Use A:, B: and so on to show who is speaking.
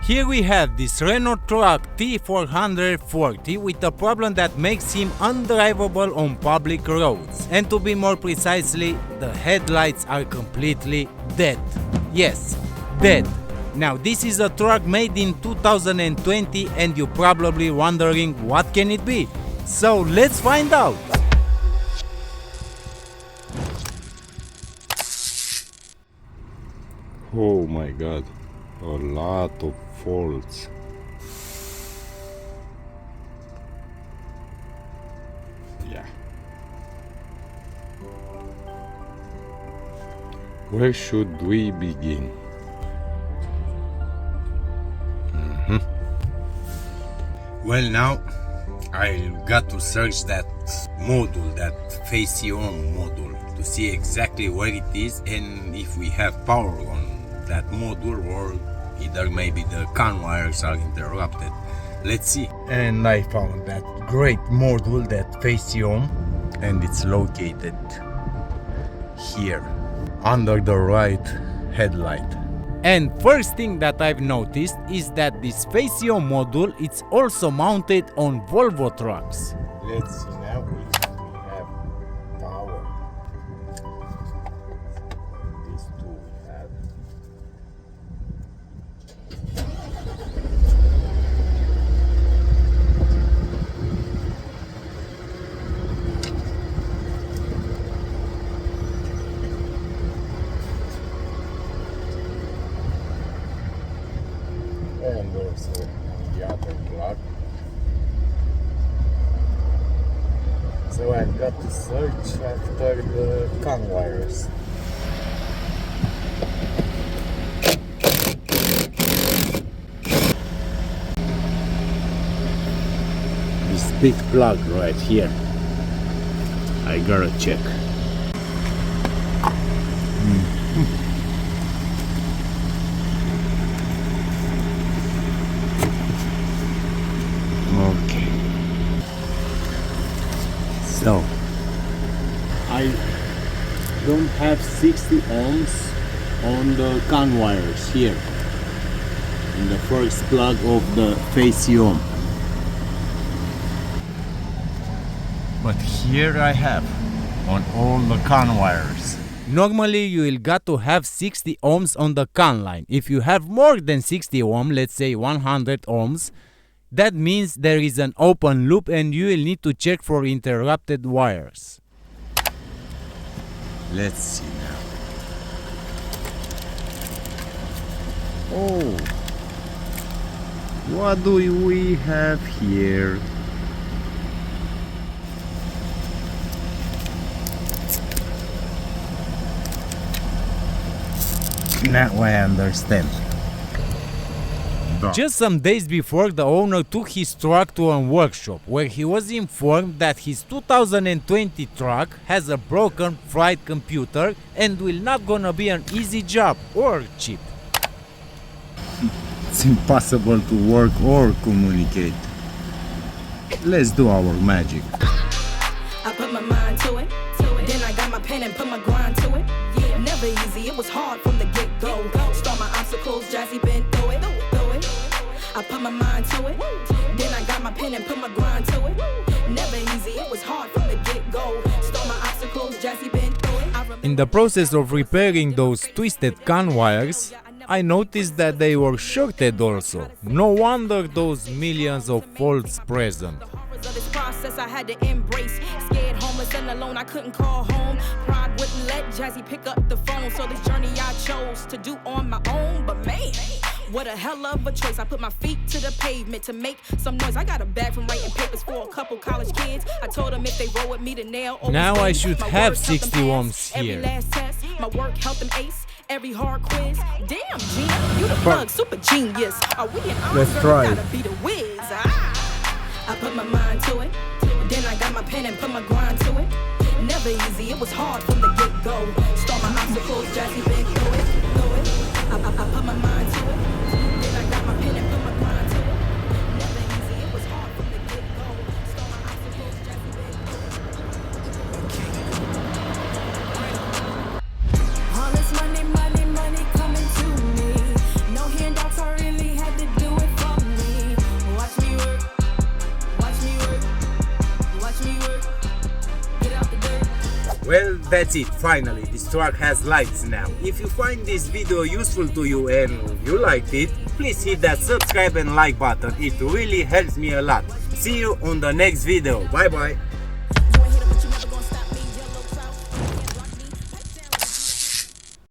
A: Here we have this Renault truck T440 with a problem that makes him undrivable on public roads. And to be more precisely, the headlights are completely dead. Yes, dead. Now this is a truck made in 2020 and you're probably wondering what can it be? So let's find out!
B: Oh my god, a lot of faults. Yeah. Where should we begin?
A: Well, now I got to search that module, that FCIOM module, to see exactly where it is and if we have power on that module, or either maybe the CAN wires are interrupted. Let's see. And I found that great module, that FCIOM, and it's located here under the right headlight. And first thing that I've noticed is that this FCIOM module is also mounted on Volvo trucks.
B: Let's see now if we have power. These two we have. And also the other plug. So I've got to search after the CAN wires. This big plug right here, I gotta check. Okay. So I don't have 60 ohms on the CAN wires here in the first plug of the FCIOM. But here I have on all the CAN wires.
A: Normally you will got to have 60 ohms on the CAN line. If you have more than 60 ohm, let's say 100 ohms, that means there is an open loop and you will need to check for interrupted wires. Let's see now.
B: Oh, what do we have here? Now I understand.
A: Just some days before, the owner took his truck to a workshop where he was informed that his 2020 truck has a broken fried computer and will not gonna be an easy job or cheap.
B: It's impossible to work or communicate. Let's do our magic.
C: I put my mind to it, then I got my pen and put my grind to it. Never easy, it was hard from the get-go. Start my obstacles, Jazzy been through it. I put my mind to it, then I got my pen and put my grind to it. Never easy, it was hard from the get-go. Start my obstacles, Jazzy been through it.
A: In the process of repairing those twisted CAN wires, I noticed that they were shorted also. No wonder those millions of faults present.
C: Of this process I had to embrace. Scared, homeless, and alone, I couldn't call home. Pride wouldn't let Jazzy pick up the phone. So this journey I chose to do on my own. But man, what a hell of a choice. I put my feet to the pavement to make some noise. I got a bag from writing papers for a couple college kids. I told them if they roll with me, the nail.
A: Now I should have 60 ohms
C: every
A: here.
C: last test, my work helped them ace every hard quiz. Damn, Gina, you the plug, super genius. Are we in
B: Let's try it.
C: Gotta be the whiz. I put my mind to it, then I got my pen and put my grind to it. Never easy, it was hard from the get-go. Start my obstacles, Jazzy been through it. I put my mind to it, then I got my pen and put my grind to it. Never easy, it was hard from the get-go. Start my obstacles, Jazzy been through it. All this money coming to me. No handouts, I really had to do
A: Well, that's it. Finally, this truck has lights now. If you find this video useful to you and you liked it, please hit that subscribe and like button. It really helps me a lot. See you on the next video. Bye bye.